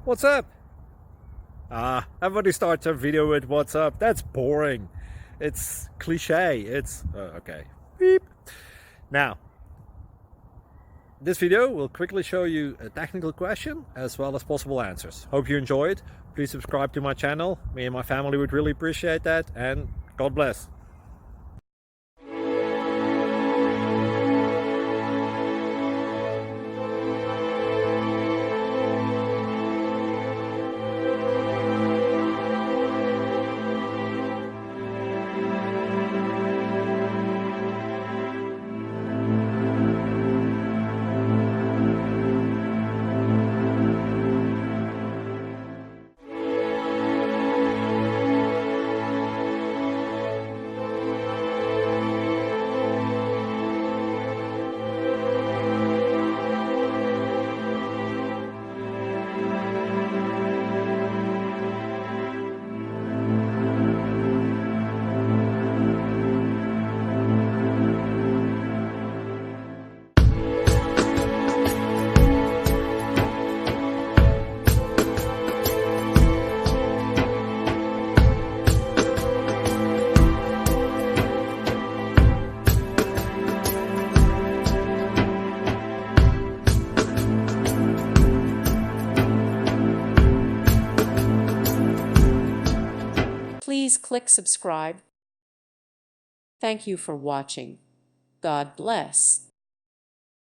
What's up? Everybody starts a video with what's up. That's boring. It's cliche. It's okay. Beep. Now, this video will quickly show you a technical question as well as possible answers. Hope you enjoyed. Please subscribe to my channel. Me and my family would really appreciate that, and God bless. Please click subscribe. Thank you for watching. God bless.